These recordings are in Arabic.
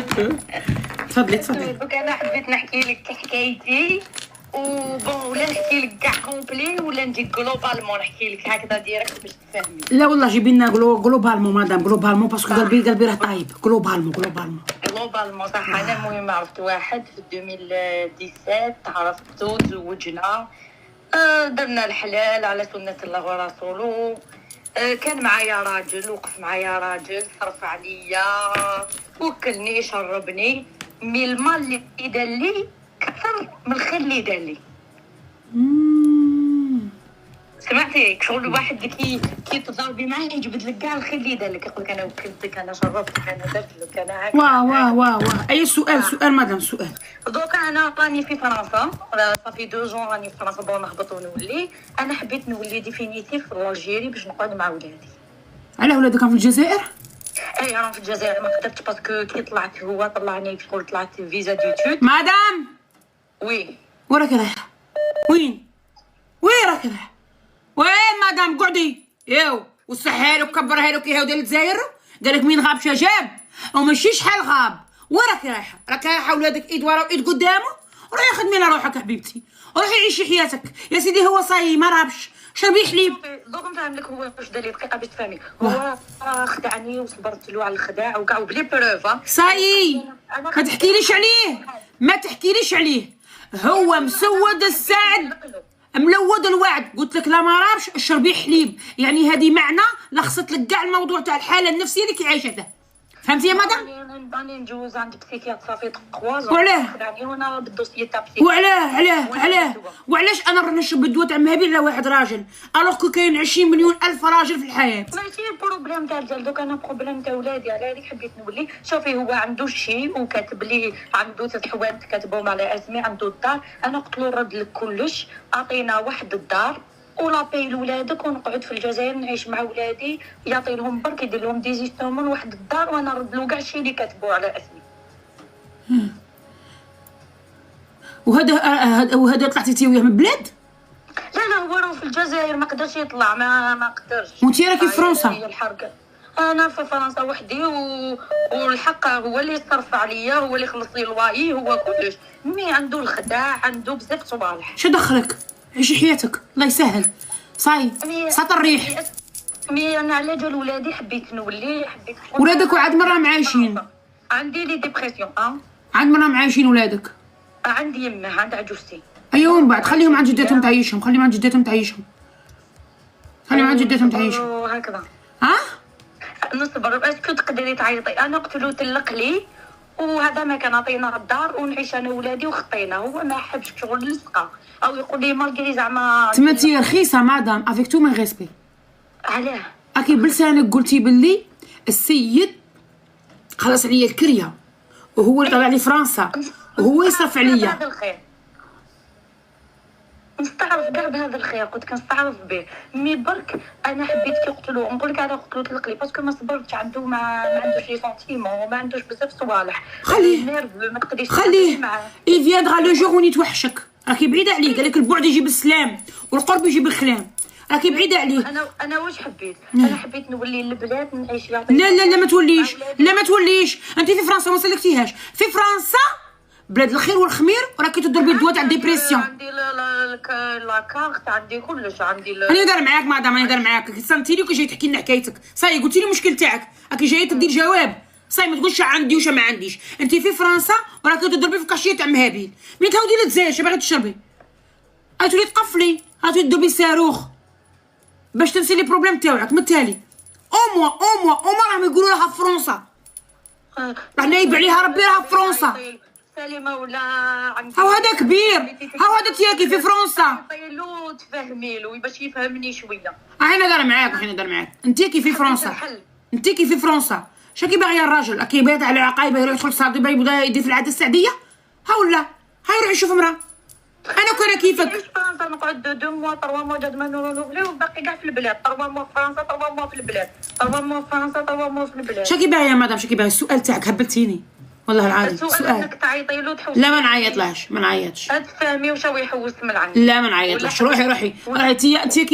تفضلي تفضلي. دوك انا حبيت نحكي لك حكايتي وبون، ولا نحكي لك كاع كومبلي ولا نجي جلوبالمون نحكي لك هكذا ديريكت باش تفهمي؟ لا والله جيبي لنا جلوبالمون مدام، جلوبالمون باسكو قلبي راه طايب. جلوبالمون جلوبالمون صح. انا المهم عرفت واحد في 2017 عرفتو، تزوجنا، درنا الحلال على سنة الله ورسوله. كان معايا راجل، وقف معايا راجل، صرف عليا، وكلني، شربني، مي المال اللي دار لي كثر من الخير اللي دار لي. سمعتي شغل الواحد كي تضربي معاه يجبد لك كاع الخير اللي دار لك، يقول لك انا وكلتك، انا شربتك، انا درت لك، انا هكا. واه اي سؤال مدام، سؤال. دوكا انا راني في فرنسا، صافي 2 جون راني في فرنسا، بون نهبط ونولي. انا حبيت نولي ديفينيتيف في الجيري باش نقعد مع ولادي. علاه ولادك في الجزائر؟ اي راهم في الجزائر، ما قدرتش باسكو كي طلعت هو طلعني شغل، طلعت فيزا ديتود. مدام وي وراك رايحه؟ وين راك رايحه؟ وين مدام؟ قعدي ياو وصحها له وكبرها له كي هاو ديال الجزائر. قالك مين غاب شجاب وماشي شحال غاب. وراك رايحه؟ راك رايحه ولادك ايد ورا وايد قدامه. روحي خدمي لها روحك حبيبتي، روحي عيشي حياتك يا سيدي. هو صاي ما رابش، شربي حليب. دوك نفهم لك هو واش دار لي دقيقه باش تفهمي. هو خدعني وصبرت له على الخداع وكاع بلي بروفا. صاي ما تحكيليش عليه، ما تحكيليش عليه. هو مسود السعد ملود الوعد. قلت لك لا ما رابش اشربي حليب، يعني هذه معنى لخصت لك كاع الموضوع تاع الحاله النفسيه اللي كيعيشها. فهمتي يا مدام؟ راني نجوز عند بسيكيات صافي 3 وعلاه؟ خدعني وانا بالدوسيي تاع بسيكيات. وعلاش انا نشرب الدواء تاع مهابيل على واحد راجل الوغ كو كاين 20 مليون الف راجل في الحياه؟ ماشي بروبليم تاع الرجال، دوك انا بروبليم تاع ولادي. على هذيك حبيت نولي. شوفي هو عنده شيء وكاتب لي عنده 3 حوايج كاتبهم على اسمي، عنده الدار. انا قلت له رد لك كلش، اعطينا واحد الدار ولا باي لولادك ونقعد في الجزائر نعيش مع ولادي، يعطي لهم برك، يدير لهم ديزيستومون واحد الدار، وانا نرد له كاع الشيء اللي كاتبوه على اسمي. وهذا طلعتي تي وياه من البلاد؟ لا هو راه في الجزائر، ما قدرش يطلع، ما قدرش. وانتي راكي في فرنسا؟ هي الحركه. انا في فرنسا وحدي والحق هو اللي صرف عليا، هو اللي خلص لي الواي، هو كلش. مي عنده الخداع، عنده بزاف صوالح. شو دخلك؟ عيشي حياتك الله يسهل. صاي ساط الريح. مي انا على جال ولادي حبيت نولي، حبيت. ولادك وعاد مرة معايشين؟ عندي لي ديبرسيون. عاد مرة معايشين ولادك؟ عندي يمه، عند عجوزتي. ايوه من بعد خليهم عند جداتهم تعيشهم، خليهم عند جداتهم تعيشهم. هكذا. نصبر. اسكو تقدري تعيطي؟ انا قلت له تلق لي وهذا ما كان، عطينا الدار ونعيش انا وولادي وخطينا. هو ما حبش شغل لصقه، او يقول لي مالكري زعما تماتي رخيصه مدام افيك تو مين ريسبي. علاه؟ اكيد بلسانك قلتي باللي السيد خلص عليا الكريه وهو اللي طلع لي فرنسا وهو يصرف عليا. هذا الخير نستعرف كاع بهذا الخير، كنت كنستعرف به. مي برك انا حبيت كي قلت له نقول لك، انا قلت له طلق لي باسكو ما صبرتش. عنده ما عندوش لي سونتيمون وما عندوش بزاف صوالح. خليه ما تقدريش معاه. il viendra le jour où يتوحشك. راكي بعيده عليه. قالك البعد يجيب السلام والقرب يجيب الخلام. راكي بعيده عليه. انا واش حبيت؟ انا حبيت نولي للبلاد نعيش. لا ما توليش، لا ما توليش. انت في فرنسا ما سلكتيهاش. في فرنسا بلاد الخير والخمير وراكي تضربي الدواء تاع الديبرسيون. عندي لا كارت، عندي كلش، عندي انا دار معاك مدام، انا دار معاك. سنتيلي وكي جاي تحكي لنا حكايتك. صاي قلتي لي المشكل تاعك، راكي جايه تدير جواب. صاي ما تقولش عندي وش ما عنديش. انت في فرنسا وراكي تضربي في كاشيه تاع مهابيل. ملي تعاودي للجزائر اش باغي تشربي؟ غتولي تقفلي، غتولي تدوبي صاروخ باش تنسي لي بروبليم تاوعك. من التالي او موا راهم يقولوا لها في فرنسا، راه نايب عليها ربي راها في فرنسا. سليمه ولا عندي هاو هذا كبير، هاو هذا تياكي في فرنسا. طيلو تفهمي له باش يفهمني شويه. انا دار معاك، انت كي في فرنسا، انت كي في فرنسا شاكي باغيه الراجل كي بيت على عقايبه يروح يدخل صادي يبدا يدير في العاده السعديه. ها ولا ها يروح يشوف مراه. انا كون كيفك في فرنسا نقعد 2 موا 3 موا جاد ما نولو وباقي كاع في البلاد. 3 موا في فرنسا، 3 موا في البلاد، 3 موا في فرنسا، 3 موا في البلاد. شاكي باغيه يا مدام؟ شاكي باغيه؟ السؤال تاعك هبلتيني. والله العظيم السؤال سؤال. انك تعيطي له تحوسي. لا ما نعيطلهاش، ما نعيطش. تفهمي واش هو يحوس من عندك. لا ما نعيطلهاش. روحي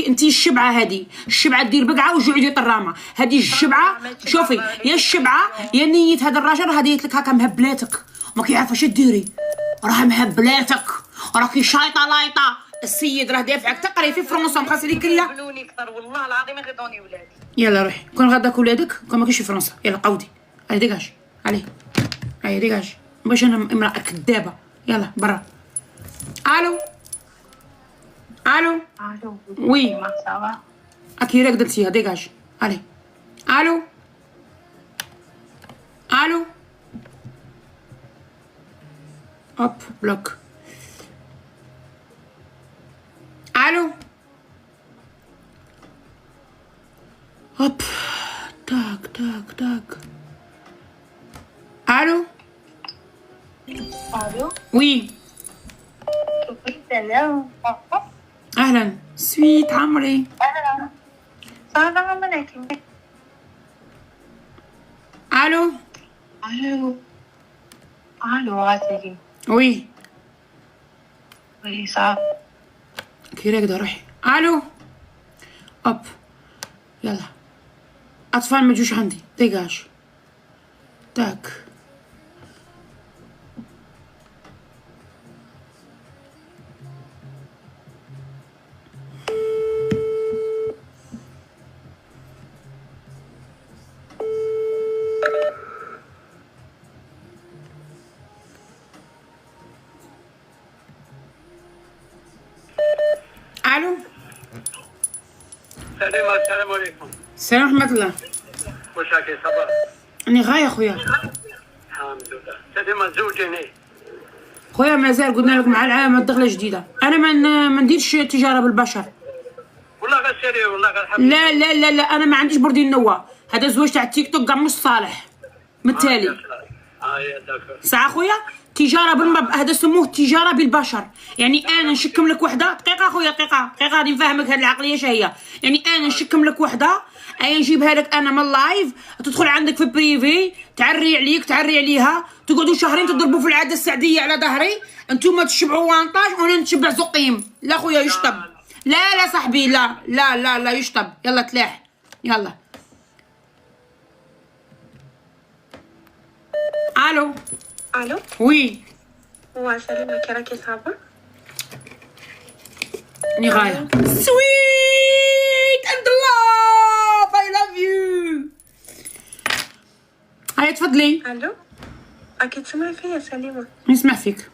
انت الشبعه هذه، الشبعه دير بقعه وجوع يدير طرامه. هذه الشبعه شوفي، يا الشبعه يا نيه هذا الراجل راه دايرت لك هكا مهبلاتك وما كيعرف اش ديري، راه مهبلاتك راكي شايطه لايطه. السيد راه دافعك تقري في فرنسا مخاص لي كريه. يقبلوني اكثر والله العظيم يغيظوني ولادي. يلا روحي كون غداك ولادك كون ما كاينش في فرنسا. يلا قودي علي ديكاج علي هيا ديكاج باش انا امراه كذابه. يلا برا. الو الو الو وي ما صافا اكي راك درتيها ديكاج علي. الو الو هوب بلوك. الو هوب تاك تاك تاك. الو الو وي سلام. اهلا سويت عمري. سلام عليكم. الو الو الو غاتلي وي وي صافي. كي راكده روحي. الو هوب يلا اطفال ما تجوش عندي ديجاج تاك. الو السلام عليكم. السلام ورحمه الله. واش راكي صباح؟ راني غايه خويا. الحمد لله. سليمة زوجيني. خويا مازال قلنا لك مع العام الدخله جديده. انا ما نديرش تجاره بالبشر. والله غير سيري والله غير الحمد. لا لا لا لا انا ما عنديش بردي النوا. هذا الزواج تاع التيك توك كاع مش صالح. بالتالي يا داكور. ساعه خويا تجاره هذا سموه تجاره بالبشر. يعني انا نشكم لك وحده دقيقه خويا دقيقه غادي نفهمك هذه العقليه شهيه. يعني انا نشكم لك وحده اي نجيبها لك انا من اللايف تدخل عندك في بريفي تعري عليك تعري عليها تقعدوا شهرين تضربوا في العاده السعديه على ظهري. انتوما تشبعوا وانطاج وانا نتشبع زقيم. لا خويا يشطب. لا لا صاحبي لا لا لا لا يشطب. يلا تلاح يلا. الو الو وي وسلامة كي راكي صافا. راني غايه. سويت اند لاف اي لاف يو. هيا تفضلي. الو راكي تسمعي فيا سليمة؟ نسمع فيك.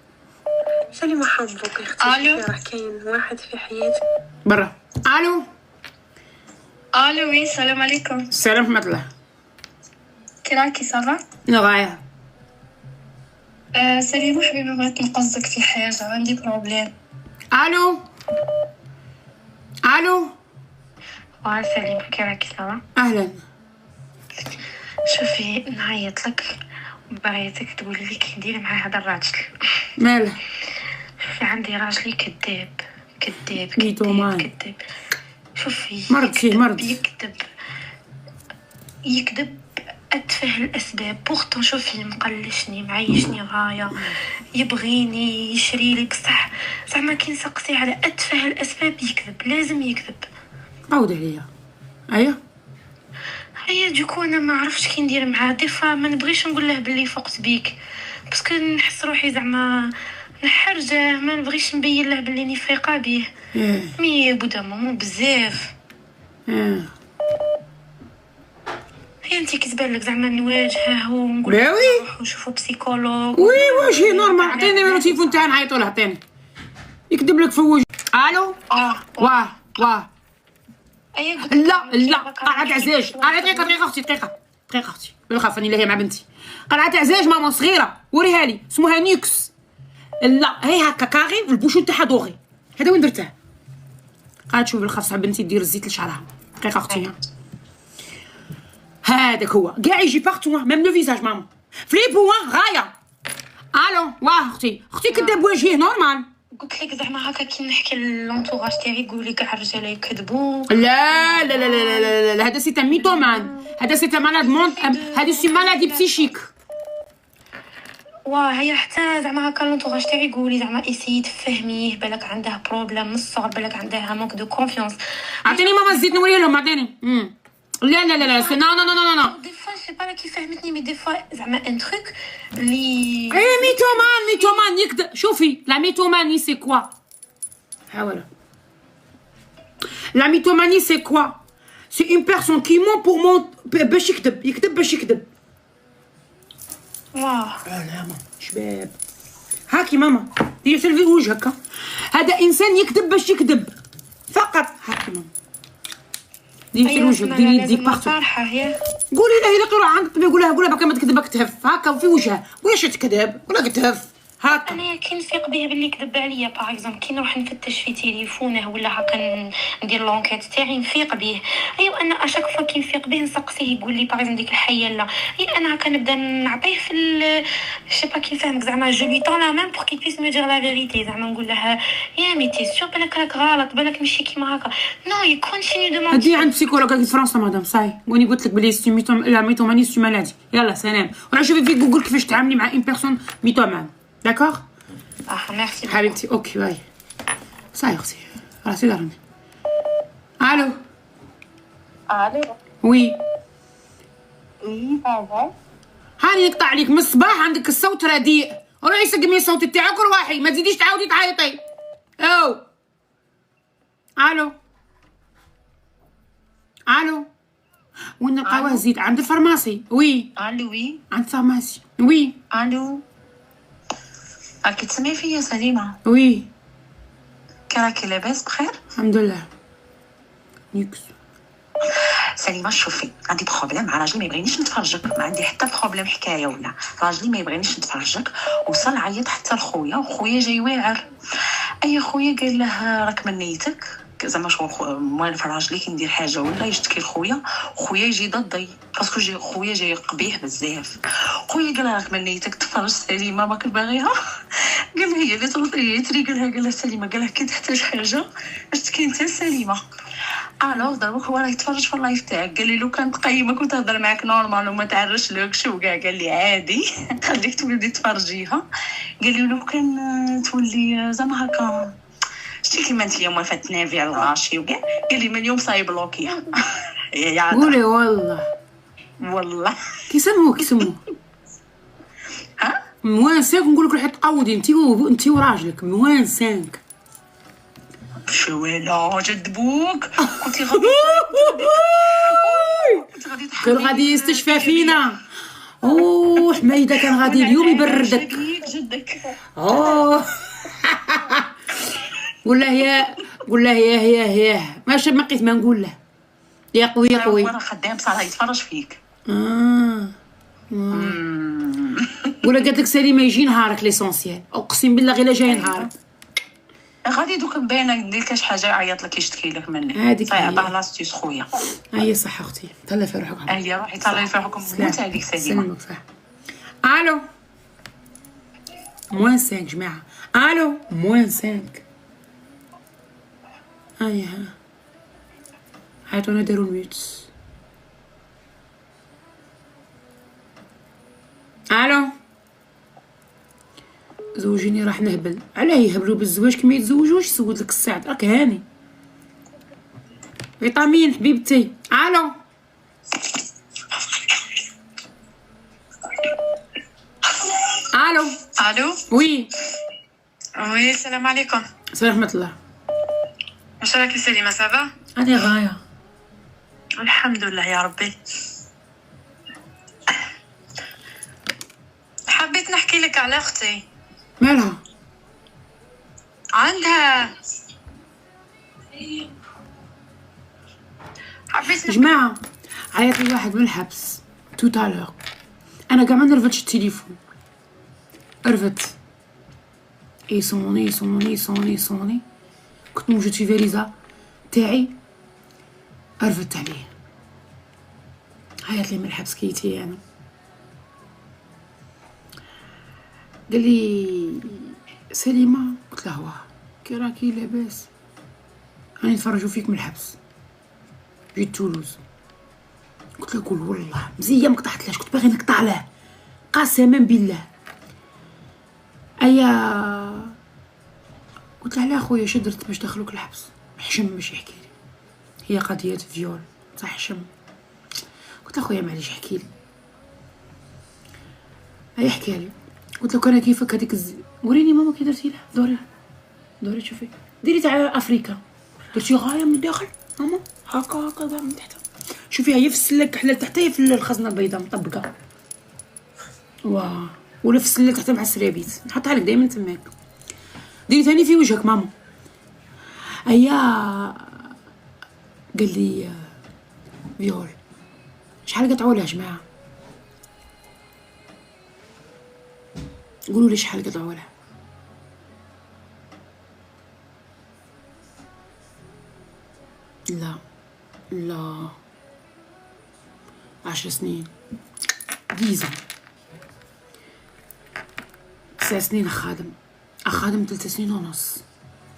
سليمة حبك اختي. راه كاين واحد في حياتي برا. الو الو وي السلام عليكم. السلام ورحمه الله. كي راكي صافا؟ انا غايه. سليمة حبيبي بغيت نقصدك في حاجة عندي بروبليم. الو الو سليمة كي راكي صافا؟ اهلا. شوفي نعيط لك بغيتك تقولي لي كي ندير مع هذا الراجل. ماله؟ شوفي عندي راجلي كذاب كذاب ميتومان. كذاب. شوفي مرض فيه مرض. يكذب أتفه الأسباب. بورتون شوفي مقلشني معيشني غاية يبغيني يشري لي بصح زعما كي نسقسي على أتفه الأسباب يكذب. لازم يكذب. عاود عليا. ايوا هيا دوكو انا ما عرفتش كي ندير معاه. ديفا ما نبغيش نقول له بلي فقت بيك باسكو نحس روحي زعما نحرجه. ما نبغيش نبين له بلي نفيقه به. مي بودا ماما بزاف. هي انت كتبان لك زعما نواجهه ونقول له نروحو نشوفو بسيكولوج. وي واش هي نورمال. عطيني نيميرو التليفون تاعي نعيطوا له. عطيني يكذب لك في وجه. الو واه لا لا قلعة عزاج. دقيقة اختي دقيقة اختي بالخاف راني لاهيه مع بنتي. قلعة عزاج ماما صغيرة وريها لي اسمها نيكس. لا هي هكا كاغي والبوشون تاعها دوغي. هذا وين درته؟ قالت شوفي بالخاف صاحب بنتي دير الزيت لشعرها. دقيقة اختي هذاك هو كاع يجي بارتو ميم لو فيزاج ماما في لي بوان غايه. الو واه اختي كداب وجهيه نورمال. قلت لك زعما هكا كي نحكي لونطوراج تاعي يقولوا لي كاع الرجال يكذبوا. لا لا لا لا لا هذا سي ميتومان. هذا سي مالاد مونت. هذا سي مالادي بسيشيك. واه هي حتى زعما هكا لونطوغاج تاعي يقولي زعما اسيي تفهميه بالك عنده بروبليم من الصغر بالك عندها مونك دو كونفيونس. اعطيني ماما الزيت نوري لهم اعطيني. لا لا لا لا نو نو نو نو دي فوا سي با لا كي فهمتني مي دي فوا زعما ان تروك لي ايه ميتومان يكذب. شوفي لا ميتوماني سي كوا حاول لا ميتوماني سي كوا سي اون بيرسون كي مون بور مون باش يكذب باش يكذب. واه لا ماما شباب هاكي ماما ديري سلفي وجهك. هذا انسان يكذب باش يكذب فقط. هاكي ماما ديري في وجهك ديري يديك بارتو. صراحه هي قولي له اذا قرا عند الطبيب قولها بك ما تكذبك تهف هاكا في وجهها قولي اش تكذب ولا تهف هاكا. انا كي نفيق به باللي كذب عليا باغ اكزومبل كي نروح نفتش في تليفونه ولا هكا ندير لونكيت تاعي نفيق به. ايوا انا اشاك فوا كي نفيق به نسقسيه يقول لي باغ اكزومبل ديك الحيه لا اي انا هكا نبدا نعطيه في شي با كي نفهمك زعما جو لي طون لا مان بور كي بيس مو دير لا فيريتي زعما نقول لها يا مي تي سور بالك راك غلط بالك ماشي كيما هكا نو يكونتيني دو هدي عند بسيكولوج في فرنسا مدام صاي واني قلت لك بلي لا ميتوماني سي مالادي. يلا سلام وروح شوفي في جوجل كيفاش تعاملي مع اون بيرسون ميتومان. داكوغ ميرسي حبيبتي اوكي باي صاي اختي راسي دارني. الو الو وي اي بابا هاني يقطع عليك من الصباح عندك الصوت رديء روحي سقمي الصوت تاعك وروحي ما تزيديش تعاودي تعيطي. الو وين نلقاوها الزيت عند الفارماسي. وي الو وي عند الفارماسي. وي الو راكي تسمعي فيا سليمه؟ وي كي راكي لاباس بخير؟ الحمد لله نيكس. سليمه شوفي عندي بروبليم مع راجلي ما يبغينيش نتفرجك ما عندي حتى بروبليم حكايه ولا راجلي ما يبغينيش نتفرجك وصل عيط حتى لخويا وخويا جاي واعر. اي خويا قال له راك من نيتك زعما شغل موالف راجلي كي ندير حاجه ولا يشتكي لخويا خويا يجي ضدي باسكو خويا جاي قبيح بزاف. خويا قال راك من نيتك تفرج سليمه ماك باغيها. قال هي اللي تري قال لها سليمه قال لها كي تحتاج حاجه اشتكي انت سليمه. الوغ دابا هو راه يتفرج في اللايف تاعك قال لي لو كان تقيمك وتهضر معاك نورمال وما تعرشلكش وكاع قال لي عادي خليك تولي تفرجيها. قال لي لو كان تولي زعما هكا شتي كيما نتيا موالفه تنافي على الغاشي وكاع قال لي من اليوم صاي بلوكيها. يا قولي والله كيسموه ها موان 5 نقول لك روحي تقودي انت وراجلك موان 5 شوالا جد بوك كنتي غادي يستشفى فينا. اوه حميده كان غادي اليوم يبردك جدك. قول له يا ما شاب ما لقيت ما نقول له يا قوي هو راه خدام بصح يتفرج فيك. ولا قالت لك سليمه يجي نهارك ليسونسيال اقسم بالله غير جاي نهارك غادي دوك باينه ندير كاش حاجه يعيط لك يشتكي لك مني هذيك صاي عطاه لاستيس خويا. هي صح اختي تهلا في روحك. هي روحي تهلاي في روحكم موت هذيك سليمه. سلمك صح. الو موان 5 جماعه. الو موان 5 ها عيطونا داروا الميوت. الو زوجيني راح نهبل. علاه يهبلوا بالزواج كما يتزوجوش سود لك الساعه راك هاني فيتامين حبيبتي. الو الو وي السلام عليكم. السلام ورحمه الله. واش راكي سليمه سافا؟ انا غايه الحمد لله يا ربي. حبيت نحكي لك على اختي مالها عندها حبيت جماعه عيط لي واحد من الحبس توتالور انا كاع ما نرفدش التليفون رفدت يصوني كنت موجود في فاليزا تاعي رفدت عليه عيط لي من الحبس كيتي انا قال لي سليمه قلت له واه كي راكي لاباس راني نتفرجوا فيك من الحبس جيت تولوز قلت له قول والله مزيان ما قطعتلاش كنت باغي نقطع له قسما بالله ايا قلت له على خويا شو درت باش دخلوك الحبس؟ حشم باش يحكي لي، هي قضيه فيول صح حشم. قلت له خويا معليش احكي لي. هي حكى لي. قلت له كان كيفك هذيك وريني ماما كي درتي لها. دوري شوفي ديري تاع افريكا، درتي غايه من الداخل ماما هكا من تحت. شوفي هي في السلك حلال تحت، هي في الخزنه البيضاء مطبقه. واه ولا في السلك تحت مع السرابيت، نحطها لك دائما تماك. ديري ثاني في وجهك ماما. ايا قال لي فيول شحال قطعوا له جماعه؟ قولوا لي شحال قطعوا له. لا 10 سنين 10 9 سنين أخادم 3 سنين ونص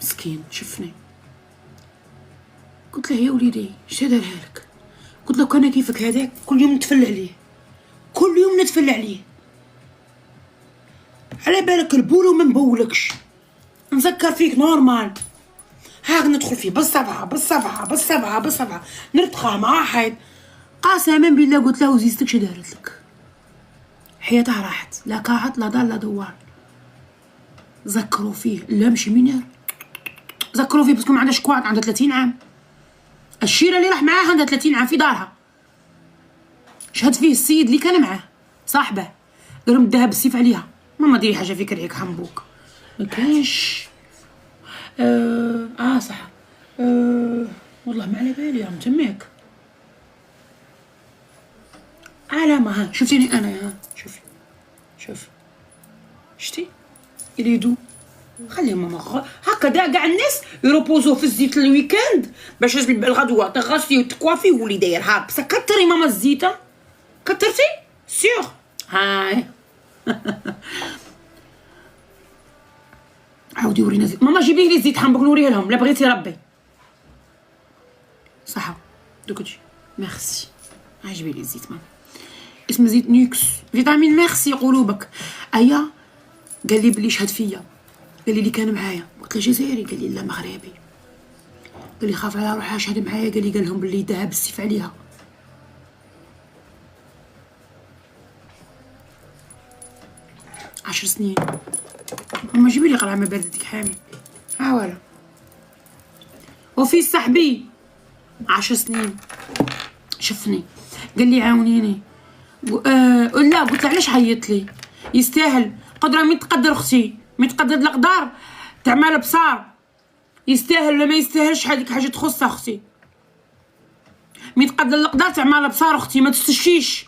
مسكين. شفني قلت له يا وليدي اش دارها لك؟ قلت له كان كيفك هذاك كل يوم نتفل عليه، على بالك البول وما نبولكش، نذكر فيك نورمال، هاك ندخل فيه بالسبعة نرتقى مع حيد. قسما بالله قلت له وزيزتك شو دارت لك؟ حياتها راحت، لا كاعط لا دار لا دوار. ذكروا فيه لا مشي منير، ذكروا فيه باسكو ما عندهاش كواعد، عندها 30 عام. الشيره اللي راح معاها عندها 30 عام في دارها. شهد فيه السيد اللي كان معاه صاحبه، قال لهم داها بالسيف عليها. ماما ديري حاجه في كرعيك حنبوك ما كاينش. صح. والله ما على بالي يا متماك. علامة ها شفتيني انا ها شوفي شتي يريدو خلي ماما هكذا كاع الناس يروبوزو في الزيت الويكاند باش الغدوه تغسلي وتكوافي واللي داير هاك. بصح كتري ماما الزيته، كترتي سيغ هاي. عاودي ورينا زيت ماما، جيبي لي زيت حنبوك نوريه لهم. لا بغيتي ربي صحه دوك تجي ميرسي. جيبي لي الزيت ماما، اسمه زيت نيكس فيتامين ميرسي قلوبك. ايا قال لي بلي شهد فيا، قال لي اللي كان معايا. قلت له جزائري؟ قال لي لا مغربي. قال لي خاف على روحها شهد معايا، قال لهم بلي داها بالسيف عليها. عشر سنين. ماما جيبي لي قرعه ما باردتك حامي. ها ولا وفي صاحبي 10 سنين شفني قال لي عاونيني. لا قلت له علاش عيط لي؟ يستاهل قدره من تقدر اختي، من تقدر الاقدار تعمل بصار. يستاهل ولا ما يستاهلش هذيك حاجه تخص اختي. من تقدر الاقدار تعمل بصار اختي، ما تستشيش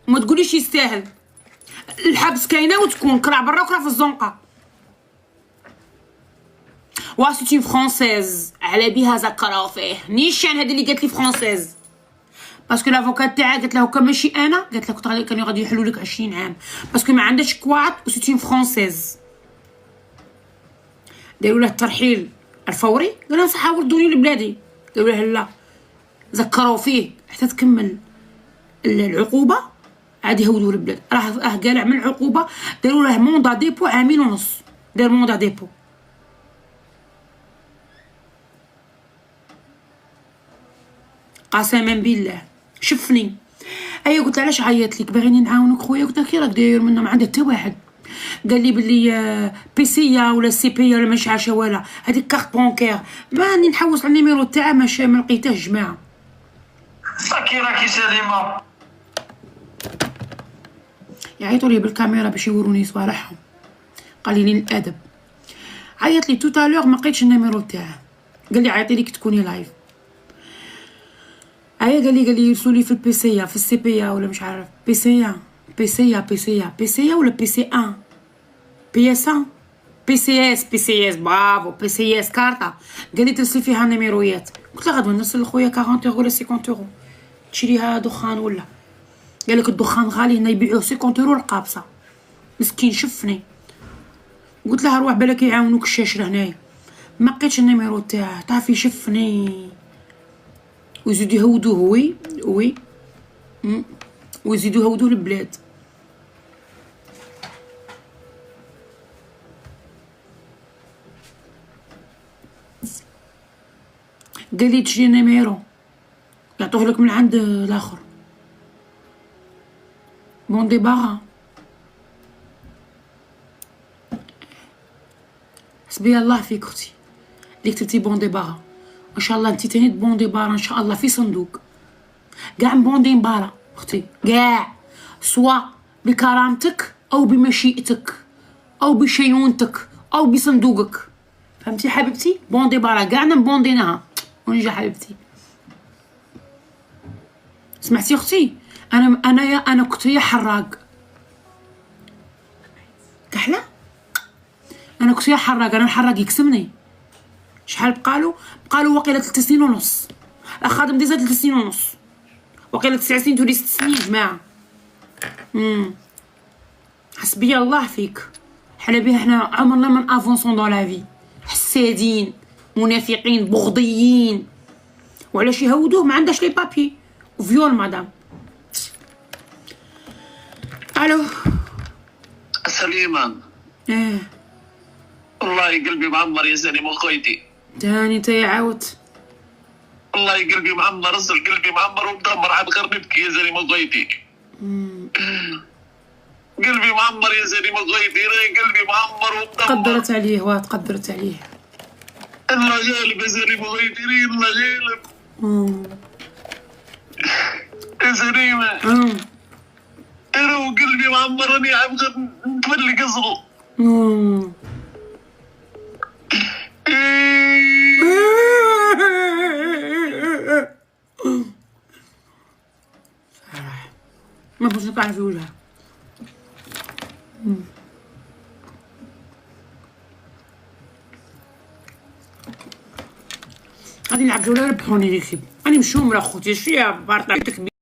وما تقوليش يستاهل. الحبس كاينه وتكون كرع برا وكرع في الزنقه. واسيتي فرونسيز على بها ذكروا فيه نيشان. هذه اللي قالت لي فرونسيز باسكو لافوكات تاعها قالت لها كان ماشي انا، قالت لها كانوا غادي يحلوا لك 20 عام باسكو ما عندهاش كواعد وسيتي فرونسيز. داروا له الترحيل الفوري، قال لهم صح ردوني لبلادي. قالوا له لا، ذكروا فيه حتى تكمل العقوبه عاد يهودوا البلاد. راه قالع من العقوبه، داروا له موندا ديبو 1.5 عام. دار موندا ديبو. قسما بالله شفني. ايا قلت علاش عيط لك؟ باغيني نعاونك خويا. قلت له كي راك داير منه ما عنده حتى واحد. قال لي بلي بيسيه ولا سي بي ولا ماشي عارفه ولا هذيك كارت بونكير. ماني نحوس على النيميرو تاعها ما لقيتهش جماعه. راكي سليمه. يعيطوا لي بالكاميرا باش يوروني صوالحهم. قال لي لين الادب. عيط لي توتالور ما لقيتش النيميرو تاعها. قال لي عيطي لك تكوني لايف. قال لي يرسلوا لي في البيسيه في السي بي ولا مش عارف بيسيه ولا بي سي 1 بي اس 1 بي سي اس برافو بي سي اس كارطه. قال لي ترسل فيها نيميرويات. قلت له غدوه نرسل لخويا 40 يورو ولا 50 يورو تشريها دخان ولا. قال لك الدخان غالي هنا يبيعوه 50 يورو القابصه. مسكين شفني. قلت له روح بالك يعاونوك الشاشه هنايا. ما لقيتش النيميرو تاعه. تعرفي شفني ويزيدوا يهودوه. وي ويزيدوا يهودوه البلاد. قال لي تجي نيميرو يعطوه لك من عند الاخر. بون ديبارا. حسبي الله فيك اختي اللي كتبتي بون ديبارا، ان شاء الله انتي تاني بون ديبارا ان شاء الله في صندوق كاع بون ديبارا اختي، كاع سوا بكرامتك او بمشيئتك او بشيونتك او بصندوقك، فهمتي حبيبتي؟ بون ديبارا كاع نبونديناها ونجا حبيبتي. سمعتي اختي؟ انا كنت يا حراق كحله، انا كنت يا حراق، انا الحراق يكسمني. شحال بقالو واقيلا 3 سنين ونص، الخادم ديزا 3 سنين ونص، واقيلا 9 سنين تولي 6 سنين جماعه. حسبي الله فيك. حنا بها حنا عمرنا من افونسون دون لا في، حسادين منافقين بغضيين، وعلاش يهودوه ما عندهاش لي بابي وفيول مدام. الو سليمان. والله قلبي معمر يا سليم اخويتي. تاني تي عاودت. والله قلبي معمر، اصل قلبي معمر ومدمر، عاد غير نبكي يا سليم اخويتي. قلبي معمر يا سليم اخويتي، قلبي معمر ومدمر. قدرت عليه قدرت عليه. الله غالب يا سليم اخويتي، الله غالب. يا سليمة انا وقلبي معمر، راني عم غير نتفلق اصله. ما بغيتش نقع في وجهها. غادي نلعب جوله ربحوني ليكيب، راني مشومره اخوتي، شويه بارطاجيتك